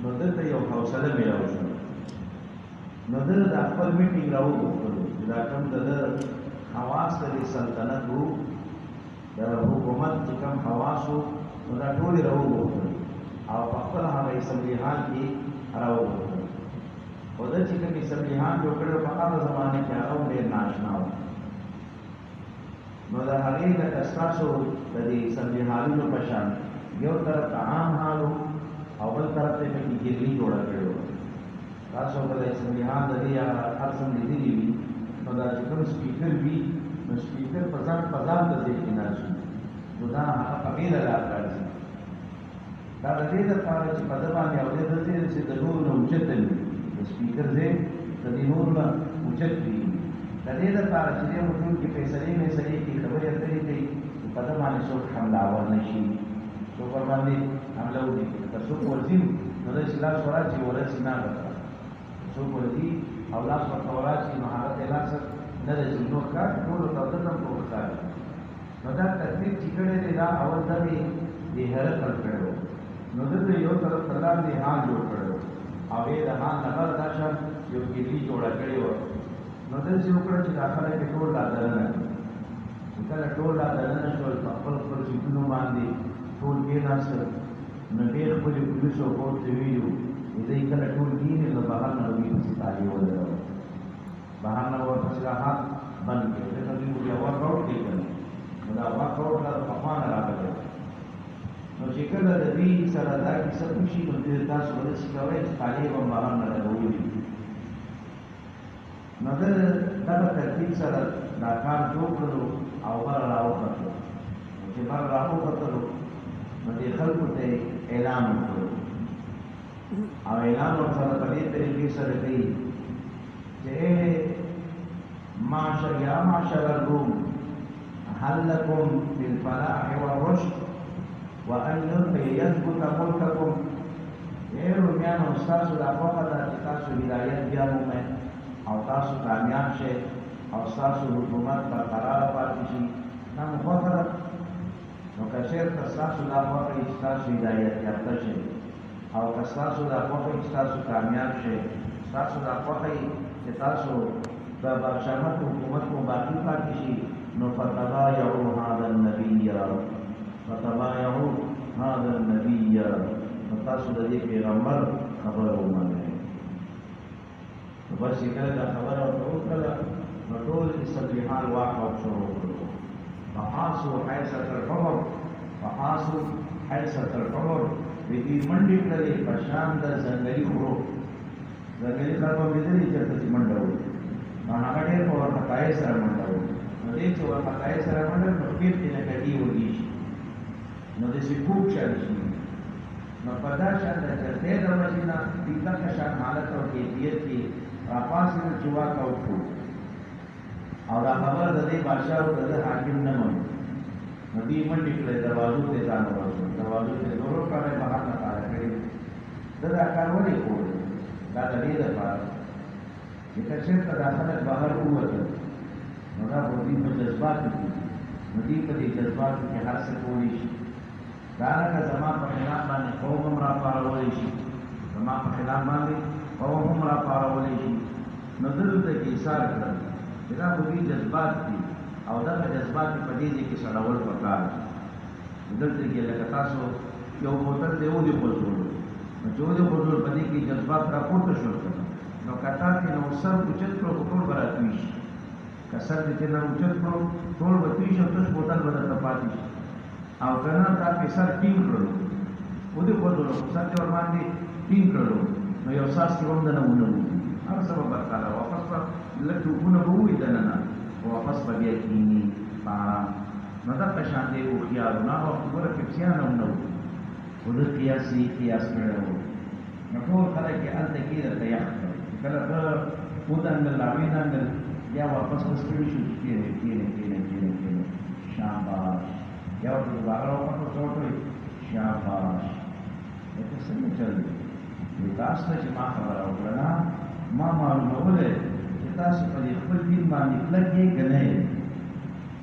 نو دلته یو حوصله میلاو شوه نو ده د خپل میټینګ راوغوښتلو چې دا کوم د ده خواص د دې سلطنت وو د حکومت چې کوم خواص وو نو دا ټول یې راوغوښتل او په خپل هغه اسمبلیحان کې راوغوښتل خو ده چې کوم اسمبلیحان جوړ کړی په هغه زمانه کې هغه هم ډېر ناشنا و نو د هغې لکه ستاسو د دې اسمبلیحانونو په شان یو طرف ته عام حال او بل طرف ته پکې ګیرلي جوړه کړې وه تاسو به د اسمبلیحان د دې هر څه لیدلي وي نو دا چې کوم سپیکر وي نو سپیکر په ځان د ځای کې ناست وي نو دا هغه په بېله لار راځي دا د دې لپاره چې په ده باندې اورېدل دی چې د نورو نه اوچته وي د سپیکر ځای د دې نورو نه اوچت وي د دې لپاره چې دې موټر کې فیصلې کې خبرې اترې کوي چې په ده باندې څوک حملاور نه شي څوک ورباندې حمله وکړي که څوک ورځي نو داسې لاس وراسي ورسي نه درته څوک ورځي او لاس ورته وراسي نو هغه ته لاس نه رسي نو ښکار ټولو ته دلته هم ټول ښکاري نو دا ترتیب چې کړی دی دا اول ته د هرقل کړی و نو دلته یو طرف ته لاندې حال جوړ کړی و او بیا د حال نه بل دا شان یو کیلي جوړه کړې وه نو داسې وکړه چې دا خلک یې ټول را دننه کړي چې کله ټول را دننه شول په خپل سیټونو باندې ټول کېناستل نو ډېر خپلې پولیسو فوج ته ویلي دوی کله ټول کېني نو بهر نه دوی پسې تالې ودرول بهر نه ورپسې دا حال بند کړي ځکه دوی بیا ورک آوټ کوي که نه نو دا ورک آوټ لا د پخوا نه راغلی نو چې کله د دوی سره دا کیسه وشي نو دوی تاسو به داسې کوئ چې تالې به هم بهر نه لګولي نو ده دغه ترتیب سره دا کار جوړ کړلو او بره راوختلو چې بره راوختلو نو دې خلکو ته اعلان وکړو او اعلان ورسره په دې طریقې سره کوي چې یا معشر الروم هل لكم في الفلاح والرشد وان يثبت ملككم رومیانو ستاسو دا خوښه ده چې تاسو هدایت بیا ومئ او تاسو کامیاب شئ او ستاسو حکومت برقراره پاتې شي دا مو خوښه ده نو که چېرته ستاسو دا خوښه وي چې تاسو هدایت یافته شئ او که ستاسو دا خوښه وي چې تاسو کامیاب شئ ستاسو دا خوښه وي چې تاسو د بادشاهت حکومت مو باقي پاتې شي نو فتبایعوا هذا النبي نو تاسو د دې پیغمبر خبره ومنئ نو بس چې کله دا خبره ورته وکړله نو ټول اسمبلیحان واک آوټ شروع کړو فحاصوا حیثت الحمر فحاصوا حیثت الحمر دې منډې کړلې په شان د ځنګلي خرو ځنګلي خر په دې چرته چې منډه وي نو هغه ډېر په ورخطایۍ سره منډه وي نو دې چې ورخطایۍ سره منډه نو بیرته لکه دې وږي شي نو داسې کوږ چل شي نو په دا شان د چرتې د ورځې نه دغه شان حالت او کیفیت کې راپاسېدل چې واک او شو او دا خبر د دې بادشاه او د حاکم نه مونږ نو دې منډې کړې دروازو ته ځان ورسول دروازو ته ورو کړې بهر نه کار کړی دا کار ولې کول دا د دې لپاره چې کله داخله بهر ووتل نو دا په دې په جذباتو کې نو دې په دې جذباتو کې هر څه کولی شي دا هغه زما په خلاف باندې قوم هم را پارولی شي زما په خلاف باندې قوم هم را پارولی شي نو دلته کې ایثار کړل چې دا په دې جذبات دي او دغه جذبات په دې کې سړول پکار دلته کې لکه تاسو یو بوتل دی ودی پوزول نو چې ودی پوزول په دې کې جذبات را پورته شو نو کتا کې نو سر اوچت کړو ټول براتوي شي کسر دې نه اوچت کړو ټول وتی شي تاسو بوتل بدل پاتې شي او کنه دا په سر ټینګ کړو ودی پوزول سر ته ور باندې ټینګ کړو نو یو ساس کې هم نه ونه هر سبب برکاله واپس لکه ونه وې دنه واپس بیا کینی پارا نو دا پشان دی او خیالونه او خبره کچیا نه نو ود قیاسي قیاس کړو نو ټول خلک یې الته کې د یخ کله په ودان لاوی دان یا واپس وسکړي شو کې شاباش یا ورته وغاړو په څوټوي شاباش دا څنګه چلي د تاسو چې ما خبره وکړه ما معلومه چې تاسو په خپل دین باندې کلکې غنئ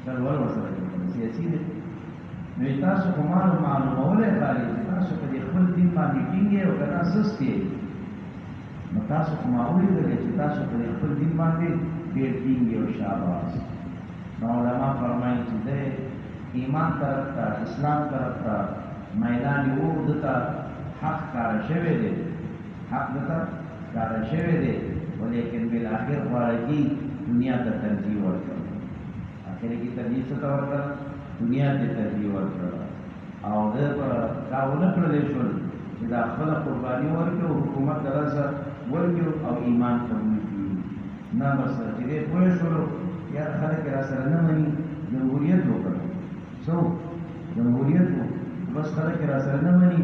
څلور ورسره سیاسي دي نو تاسو کومه معلومه غالي تاسو په خپل دین باندې ټینګې او کنه سستي نو تاسو کومه اورېدل چې تاسو په خپل دین باندې ډېر ټینګې او شاباش نو علما فرمایي چې ایمان طرف ته اسلام طرف ته میدان یو دته حق کار شوی دی حق دته کار شوی دی ولیکن بالاخر خارجی دنیا ته ترجیح ورکړه اخر کې ترجیح څه ورکړه دنیا ته ترجیح ورکړه او دا کاونه کړل شو چې دا خپل قرباني ورکړو حکومت درسه ورکړو او ایمان قبول کړي نه بس چې دې پوه شو یا خلک را سره نه مني جمهوریت وکړو سو جمهوریت بس خلک را سره نه مني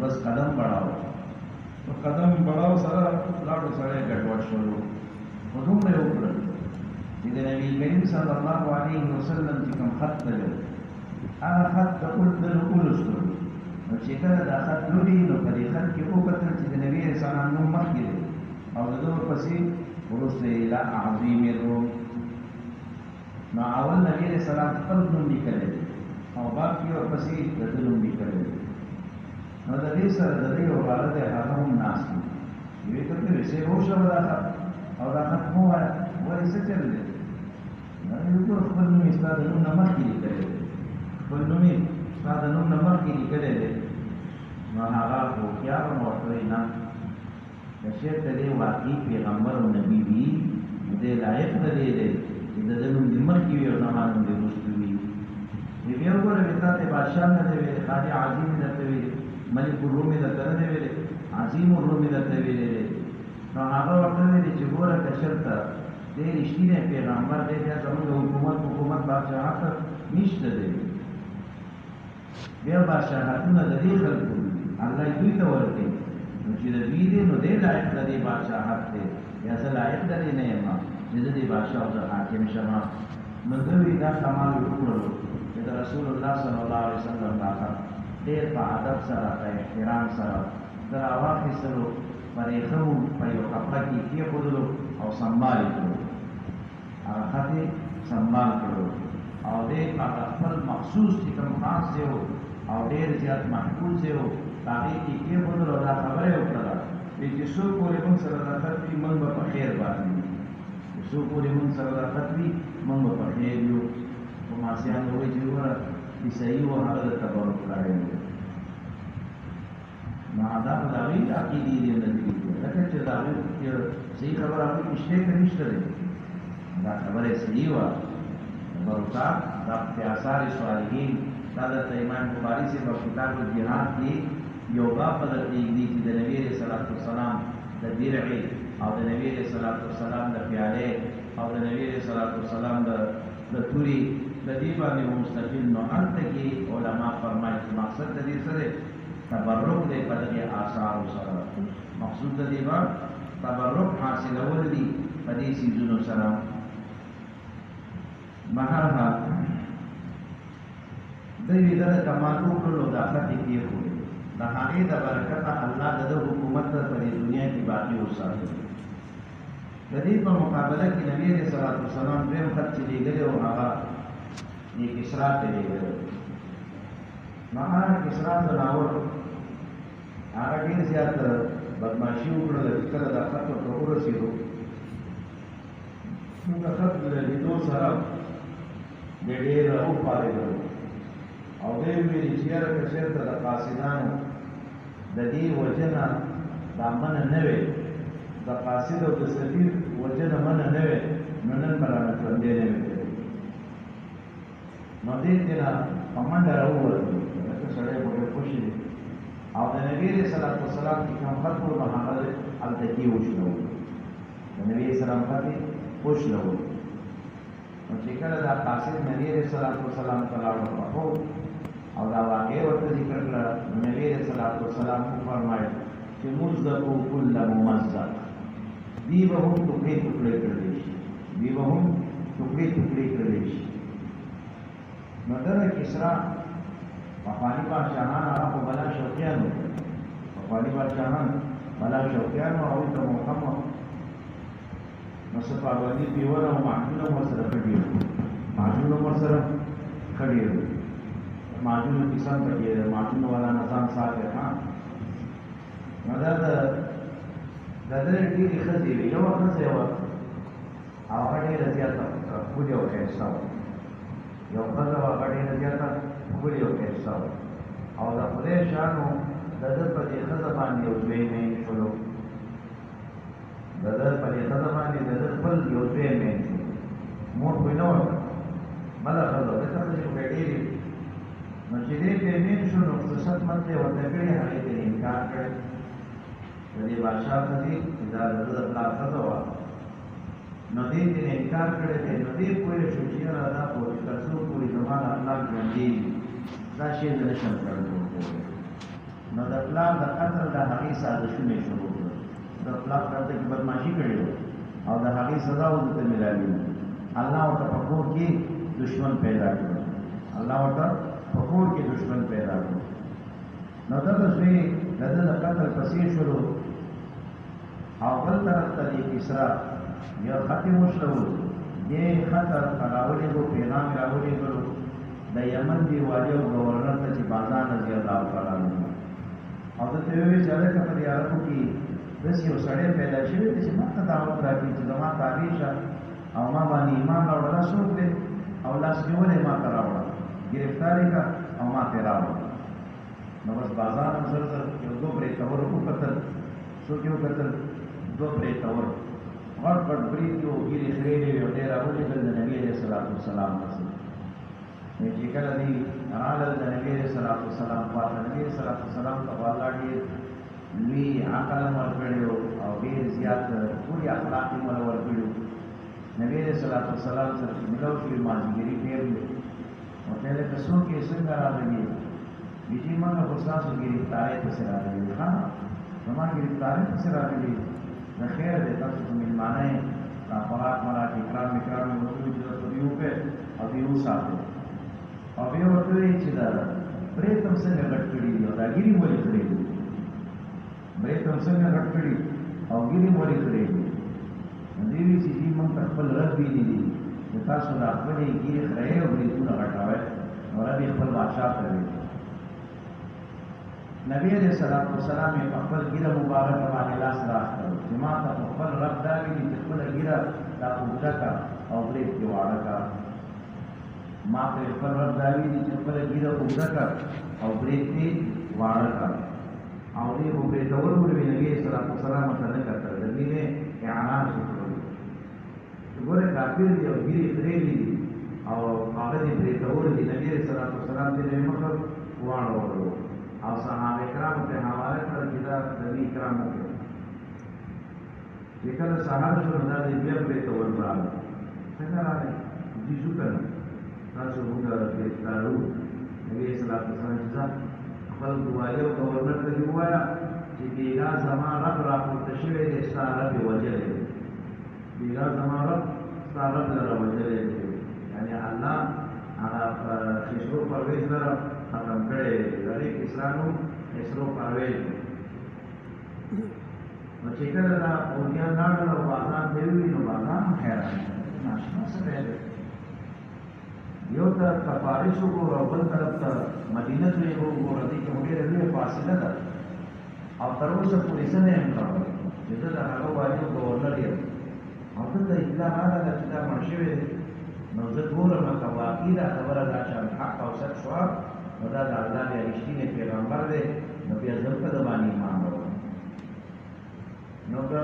بس قدم بڑھاو تو قدم بڑھاو سره لاړو سره ګډوډ شولو حضور یې وکړل چې د نبی کریم صلی الله علیه وسلم چې کوم خط دی هغه خط د اولستو نو چې کله دا خط لوري نو په دې خط کې وکړل چې د نبی رسول الله مخکې او دغه پسې ورسته الى عظیم الروم نو اول نبی رسول الله خپل نوم لیکل او باقي ورپسې د نوم لیکل نو د دې سره د دې وړاندې د هغه هم ناس یوه کته وسه روشه ودا او دا ختمه وایي څه چل دي نو یو خپل نوم استاد نوم نمک کې لیکل خپل نوم استاد نوم نمک کې لیکل دي نو هغه خو بیا نو ورته نه د شیخ دې واقعي پیغمبر او نبی وی دې لایق نه دی چې د نوم نمک کې یو زمانه دې مستوي یو ګور وکړه بادشاہ نه دی خاطی عظیم نه دی ملک الروم د ترنه ویلې عظیم الروم د ته ویلې نو هغه ورته ویلې چې ګوره کشرته دې رښتینی پیغمبر دې زموږ حکومت بادشاہت نشته دی بیا بادشاہتونه د دې خلکو الله دوی ته ورته نو چې د دې نو دې لایق د دې بادشاہت دی یا زه لایق د دې نه یم چې دې بادشاہ او حاکم شمه نو دوی دا کمال وکړو چې رسول الله صلی الله علیه وسلم راغله ډېر په ادب سره په احترام سره در واخیستلو پرې خو په یو کپړه کې کېښودلو او سنبال یې کړو هغه خط یې سنبال کړو او دې هغه خپل مخصوص چې کوم خاص دی او ډېر زیات محفوظ دی هغې کې کېښودلو دا خبره یې وکړله چې څو پورې موږ سره دا خط وي موږ به په خیر باندې وي څو پورې موږ سره دا خط وي موږ به په خیر یو ماسیان وایي چې وګوره عیسایي و هغه د تبرک کړی دی نو دا خو د هغوی عقیدې دي نه دي لکه چې د هغوی صحیح خبره هغوی کې شته که نشته دی دا خبره صحیح وه بروتا دا په آثار صالحین دا د امام بخاري سے په کتاب الجهاد کې یو باب بدل کېږي چې د نبی رسول الله صلی الله علیه وسلم د درع او د نبی رسول الله صلی الله علیه وسلم د پیاله او د نبی رسول الله صلی الله علیه وسلم د توري د دې باندې مستقل نو انت کې علما فرمایي چې مقصد د دې سره تبرک دې په دې آثار سره مقصود د دې باندې تبرک حاصلول دي په دې سيزونو سره مهرها دوی دا کمالو کړو دا خطي کې خو دا هغه د برکت الله د حکومت په دنیا کې باقي وساتي د دې په مقابله کې نبی رسول الله صلی الله علیه وسلم دیم خط چې لګره او هغه یې کسرا ته لګره مهار کسرا د راوړ هغه ډیر زیات بدمعشي وکړه د فکر د خط په ورسېدو موږ خط د لیدو سره د ډیر او پاره او دې ویلي چې هغه چیرته د قاصدانو د دې وجنه د امن نه وي د قاصد او د سفیر وجنه من نه وي نو نن برابر باندې نه وي نو دې ته کمانډر راووت چې سره به خوشي او د نبی رسول الله صلی الله علیه وسلم کوم خط په محمد التکی وشلو د نبی سلام خطي وشلو نو چې کله دا قاصد نبی رسول الله صلی الله علیه وسلم تعالی او دا واقع ورته ذکر کړه نبی رسول الله صلی الله علیه وسلم فرمایي چې مزدقو کل ممزق دی به هم ټوکې ټوکې کړل شي دی به هم ټوکې ټوکې کړل شي نو دا کسرا افغاني بادشاہان هغه بلا شوقیان افغاني بادشاہان بلا شوقیان او ته محمد نو صفاوی پیور او معجون سره کړیو معجون سره کړیو معجون کسان کړیو معجون والا نظام ساتي ها مدد د دې ډیره خدي یو وخت یو او هغه رضایت خو یو کیسه یو بل هغه رضایت خو یو کیسه او د خدای شانو د دې په دې خدای باندې یو ځای نه شلو د دې په دې خدای باندې د خپل یو ځای نه مور په نو بل خدای د څه څه وړي نو چې دې په مين شنو څه مته ورته کړی هغه دې انکار کړ د دې بادشاہ ته دې دا د خپل خدای و نو دې انکار کړی دی نو دې کوی شو چې را دا په تاسو پوری زمانہ الله ژوندې دا شی د نشم کړو نو د پلان د قتل د هغې سازشونه شروع کړل د پلان پرته کې بدمعشي کړې او د هغې سزا ورته ملاوي الله ورته په کور کې دشمن پیدا کړ الله ورته په کور کې دشمن پیدا کړ نو دغه شی د قتل پسې شروع او بل طرف ته د کسرا یا ختم وشلو دې خطر راولې کو پیغام راولې کړو د یمن دی والی او گورنر ته چې بازار رضی الله تعالی عنہ او ته وی چې هغه په یارو کې داسې یو سړی پیدا شوی چې ما ته دعوت راکړي چې زما تابع او ما باندې ایمان راوړل شو او لاس نیولې ما ته راوړل گرفتاری کا او ما ته راوړل نو بس بازار سره یو دوه پرې تور کو قتل سو کېو قتل دوه پرې تور غټ غټ بریتو ګيري خېلې او ډېر راوړل د نبی صلی الله علیه وسلم چې کله دی رااله د نبی صلی الله علیه وسلم په نبی صلی الله علیه وسلم په الله دې لوی عقل ورکړو او ډېر زیات ټول اخلاق یې ورکړو نبی صلی الله علیه وسلم سره ملو شو ماځګری پیر او ته له تاسو کې څنګه راغلی دې موږ په تاسو کې گرفتاری څه راغلی ها زما گرفتاری څه راغلی د خیر دې تاسو ملمانه راپورات مراد اکرام وکړو چې تاسو یو په او یو ساتو او بیا ورته چې دا پریتم څنګه غټ کړی دی دا ګيري ولې کړی دی پریتم څنګه غټ کړی او ګيري ولې کړی دی دې وی چې موږ خپل رب دی دي تاسو دا خپل ګيري خړې او دې ټول غټاوي او رب خپل بادشاہ کړی نبی علیہ الصلوۃ والسلام په خپل ګيره مبارک باندې لاس راځو چې ما ته خپل رب دا وی چې خپل ګيره دا وګړه او دې کې واړه کا ما ته خپل رب دا وی چې خپل ګيره وګړه او دې کې واړه کا او دې په ډول نبی صلی الله علیه وسلم ته نه کړل دې نه اعلان وکړ ګوره کافر دی او ګیرې پرېږدي دي او هغه دې پرې کول دي نبي علیه الصلاة والسلام دې مخه واړولو او صحابه کرامو ته حواله کړل چې دا نبي کرامو کې چې کله سهار شو نو دا دې بیا پرې کول راغله څنګه راغی دې شو کړه تاسو موږ ګرفتارو نبي علیه الصلاة والسلام چې خپل دوالي او گورنر ته دې ووایه چې بیګا زما رب راپورته شوی دی ستا رب یې وژلی دی بیګا زما رب ستا رب لره وژلی دی یعنې الله هغه خسرو پرویز لره ختم کړی دی د هغې کسرا نوم خسرو پرویز دی نو چې کله دا پوځیان لاړل او بازان ته وویل نو بازان هم حیران شو ناشنا څه دی یو طرف ته پاریس وګوره او بل طرف ته مدینه ته یې وګوره دې کې ډېره لویه فاصله ده او تر اوسه پورې څه نه یم کړی چې زه د هغه والي ګورنر یم او دلته اطلاع راغله چې دا مړ شوی دی نو زه ګورم که واقعي دا خبره دا چې حق او صدق شوه نو دا د الله بیا رښتینی پیغمبر دی نو بیا زه په ده باندې ایمان راوړم نو که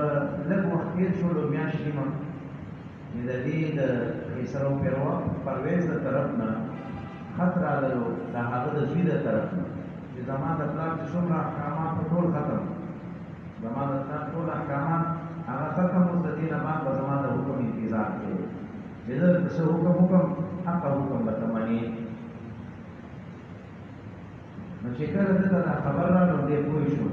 لږ وخت تېر شو نو میاشتې یم چې د دې د خسرو پرویز د طرف نه خط راغلو د هغه د زوی د طرف نه چې زما د پلار چې څومره احکامات ټول ختم زما د پلار ټول احکامات هغه ختم اوس د دې نه بعد به زما د حکم انتظار کوي چې زه څه حکم هغه حکم به ته منې نو چې کله ده ته دا خبر راغلو دی پوه شو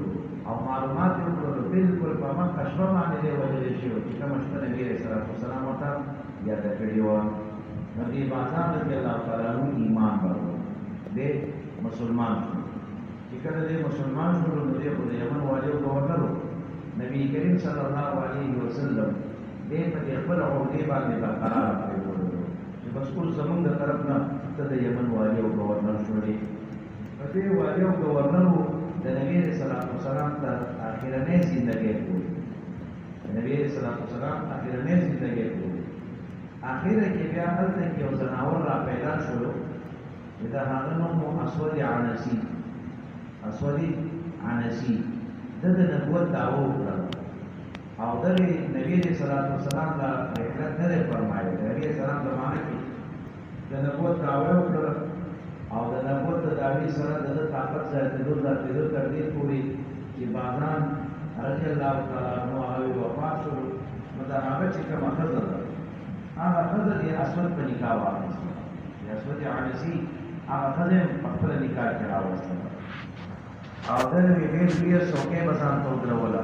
او معلومات یې وکړلو بلکل په مخکې شپه باندې دی وژلی شوی چې کومه شپه نبي علیه الصلاة والسلام ورته یاده کړې وه نو دې بازار رضي الله تعالی عنه ایمان ورکړو دی مسلمان شو چې کله دی مسلمان شو نو دی خو د یمن والي او ګورنر و نبي کریم صلی الله علیه وسلم دی په دې خپل عهدې باندې برقرار پرېښودلو چې بس اوس زمونږ د طرف نه ته د یمن والي او ګورنر شولې په دې والي او ګورنر د نبی علیه الصلاة والسلام ته اخرنۍ زندګۍ کولې د نبی علیه الصلاة والسلام اخرنۍ زندګۍ کولې اخره کې بیا هلته کې یو ځناور را پیدا شولو چې د هغه نوم و اسود عنسي اسود عنسي ده د نبوت دعوه وکړه او دغې نبي علیه الصلاة والسلام دا رحلت نه دی فرمایلی د نبي علیه السلام زمانه کې د نبوت دعوه یې وکړه او د نبوت د دعوې سره د ده طاقت زیاتېدو تر دې پورې چې بازان رضي الله تعالی عنه هغوی وفات شولو نو د هغه چې کومه ښځه ده هغه ښځه د اسود په نکاح واخیستله د اسود عنسي هغه ښځه یې په خپله نکاح کې راوستله او ده یې ډېر لویه څوکۍ به ځان ته ودروله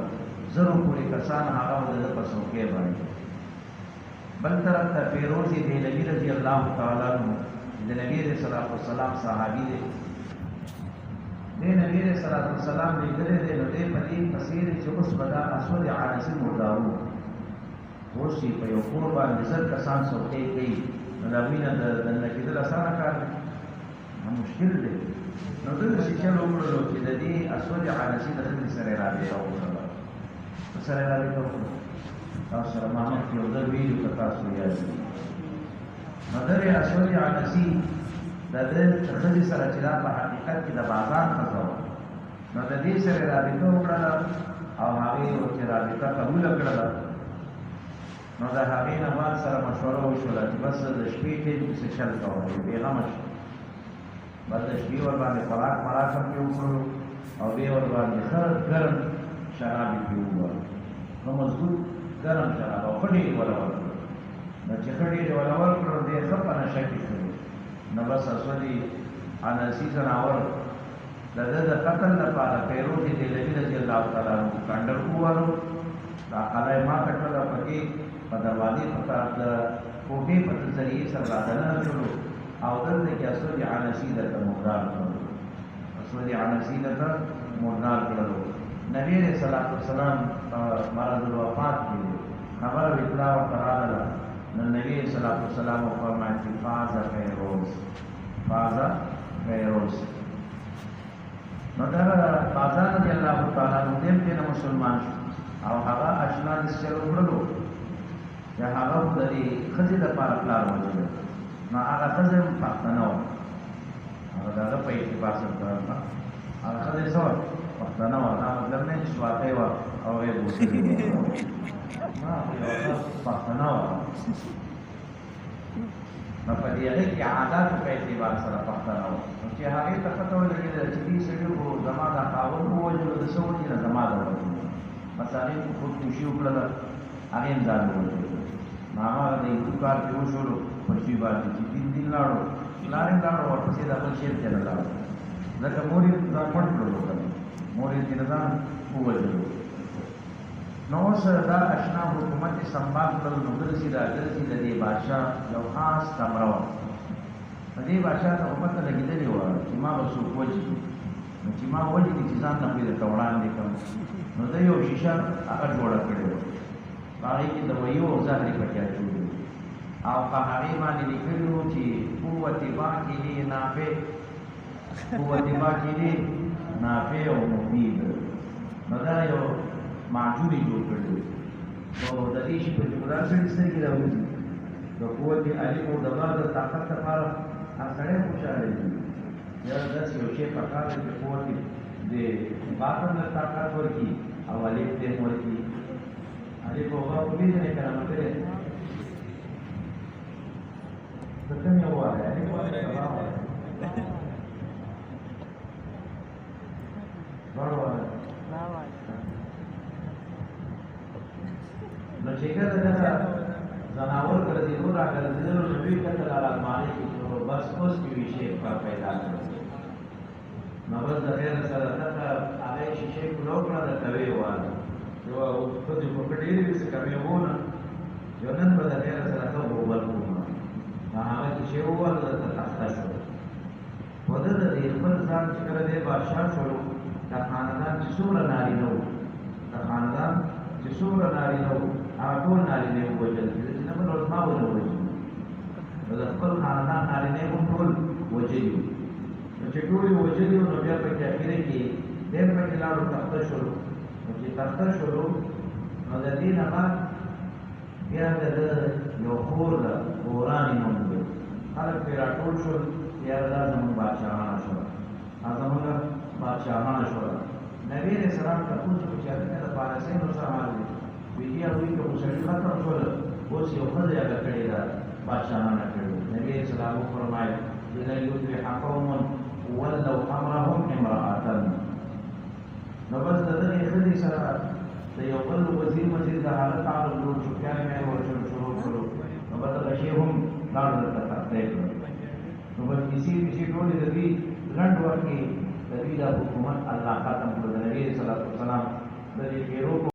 زرو پورې کسان هغه به د ده په څوکۍ باندې بل طرف ته فیروز دهلوي رضي الله تعالی عنه د نبی علیه الصلاة والسلام صحابي دی دی نبی علیه الصلاة والسلام لیدلی دی نو دی په دې پسې دی چې اوس به دا اسود عنسي مردارو اوس چې په یو کور باندې زر کسان څوکۍ کوي نو د هغوی نه دننه کېدل اسانه کار دی مشکل دی نو ده داسې چل وکړلو چې د دې اسود عنسي د ښځې سره یې رابطه وکړله څه سره یې رابطه وکړه تاسو سره ما مخکې یو ځل ویلي که تاسو یاد وي نو دغې اسود عنسي د ده ښځې سره چې دا په حقیقت کې د بازار ښځه وه نو د دې سره یې رابطه وکړله او هغې ورته رابطه قبوله کړله نو د هغې نه بعد سره مشوره وشوله چې بس د شپې ټیم پسې چل کوه بېغمه شو بس د شپې ورباندې خوراک مراک هم پرې وکړلو او بیا ورباندې ښه ګرم شراب یې پرې ووهلو ښه مضبوط ګرم شراب او ښه ډېرې وله ورکړو نو چې ښه ډېرې وله ورکړو دی ښه په نشه کې شولو نو بس اسود عنسي ځناور د ده د قتل لپاره فیروز دهلوي رضي الله تعالی عنه کنډر ووهلو دا قلعه یې ماته کړله پکې په دروازې په طرف د کوټې په ذریعې سره رادننه شولو او دلته کې اسود عنسي درته مردار کړلو اسود عنسي درته مردار کړلو نبي علیه الصلاة والسلام مرض الوفات کې خبره اطلاع ورته راغله نو نبي علیه الصلاة والسلام وفرمایل چې فاز فیروز نو دغه بازار رضي الله تعالی عنه دې نه مسلمان شو او هغه اشنا د چلو کړلو چې هغه د دې ښځې لپاره پلار وژلی نو هغه ښځه هم پښتنه وه هغه د هغه په اعتبار سره هغه ښځه یې څه وه پښتنه وه دا مطلب نه چې سواتۍ وه او هغې بوسلې وه نه پښتنه وه نو په دې هغې کې عاداتو په اعتبار سره پښتنه وه نو چې هغې ته پته ولګېده چې دې سړي خو زما دا خاوند ووژلو د څه وجې نه زما د وجې بس هغې خودکشي وکړله هغې هم ځان ووژلو نو هغه د هندو کار کې وشولو پرچوي باندې چې دین لاړو پلار یې لاړو ورپسې د خپل شعر ته نه لاړو ځکه مور یې ځان پټ کړلو که نه مور یې ترې ځان ووژلو نو اوس دا اشنا حکومت یې سنبال کړل نو ګرځي راګرځي د دې بادشاه یو خاص کمره وه د دې بادشاه ته خو پته لګېدلې وه چې ما به څوک وجلي نو چې ما وجلي چې ځان نه خو یې درته وړاندې کړم نو ده یو شیشه هغه جوړه کړې وه په هغې کې د ویو او زهرې پکې اچولي او په هغې باندې لیکلي وو چې قوت باکلي نافع قوت باکلي نافع او مفید نو دا یو معجون یې جوړ کړی نو د دې شي په جمله سړي سترګې راوځي د قوت الف او د با د طاقت لپاره هر سړی خوشحاله وي یا داسې یو شی پکار دی چې قوت د باطن له طاقت ورکړي او الف ته ورکړي الف او با پوهېږئ که نه ملګری ته کوم یو وایې الف وایې که با وایې دواړه وایې نو چې کله دغه ځناور ګرځېدو راګرځېدلو نو دوی کتل المانۍ کې نو بس اوس کې وي شی پیدا کړل نو بس د خیر سره دغه هغه یې شیشې کلو کړه د کوې واله یو ښځې خو په ډېرې وي څه کوې وونه یو نن به د خیر سره ښه غوبل ومه نو هغه شیشې ووهله درته تخته شو خو ده د دې خپل ځان چې کله دی بادشاه شولو د خاندان چې څومره نارینه وو د خاندان چې څومره نارینه وو هغه ټول نارینه یې ووژل کېده چې نه بل ورځ ما ونه وژلي نو د خپل خاندان نارینه یې هم ټول وژلي وو نو چې ټول یې وژلي وو نو بیا پکې اخره کې دی هم پکې لاړو تخته شولو نو چې تخته شولو نو د دې نه بعد بیا د ده یو خور ده غورانې نوم دی خلک پرې راټول شول بیا دا زموږ بادشاهانه شوه دا زموږ بادشاهانه شوله نبي علیہ السلام تپوس وکړو چې هلته د پارسیانو څه حال دی ویلي هغوی که مسلي ختم شوله اوس یو ښځه هغه کړې ده بادشاهانه کړې نبي علیہ السلام وفرمایل چې لن یصلح قوم ولوا امرهم امرأة نو بس د دغې ښځې سره د یو بل وزیر د حالت تعلق جوړ شو بیا یې ورشل شروع کړو نو بس دغه شی هم لاړو درته تختی کړو نو بس کیسې پیسې ټولې د دوی لنډ وخت کې د دوی دا حکومت الله ختم کړو د نبي صلی الله علیه وسلم د دې پیرو